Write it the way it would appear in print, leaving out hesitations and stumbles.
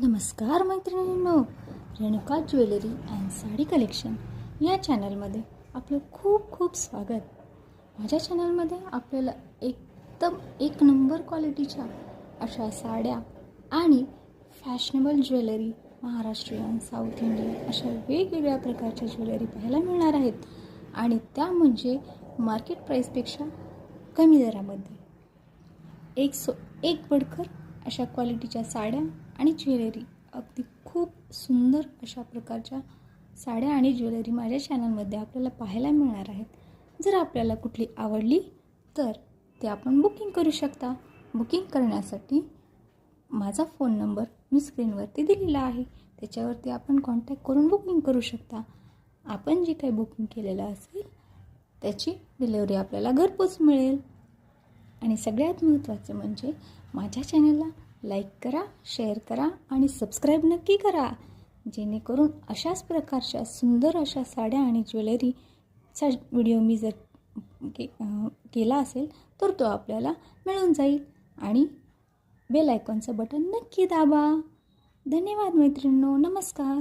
नमस्कार मैत्रिणींनो, Renuka jewellery and sari collection या चॅनलमध्ये आपलं खूप खूप स्वागत. माझ्या चॅनलमध्ये आपल्याला एकदम एक नंबर क्वालिटीच्या अशा साड्या आणि fashionable jewellery, Maharashtrian, south Indian अशा वेगवेगळ्या प्रकारच्या ज्वेलरी पाहायला मिळणार आहेत आणि त्या म्हणजे मार्केट प्राईसपेक्षा कमी दरामध्ये. एक बडकर अशा क्वालिटीच्या साड्या आणि ज्वेलरी, अगदी खूप सुंदर अशा प्रकारच्या साड्या आणि ज्वेलरी माझ्या चॅनलमध्ये आपल्याला पाहायला मिळणार आहेत. जर आपल्याला कुठली आवडली तर ते आपण बुकिंग करू शकता. बुकिंग करण्यासाठी माझा फोन नंबर मी स्क्रीनवरती दिलेला आहे, त्याच्यावरती आपण कॉन्टॅक्ट करून बुकिंग करू शकता. आपण जे काही बुकिंग केलेलं असेल त्याची डिलिव्हरी आपल्याला घरपोच मिळेल. आणि सगळ्यात महत्त्वाचं म्हणजे माझ्या चॅनलला लाईक करा, शेअर करा आणि सबस्क्राईब नक्की करा, जेणेकरून अशाच प्रकारच्या सुंदर अशा साड्या आणि ज्वेलरीचा व्हिडिओ मी जर केला असेल तर तो आपल्याला मिळून जाईल. आणि बेल आयकॉनचं बटन नक्की दाबा. धन्यवाद मैत्रिणींनो, नमस्कार.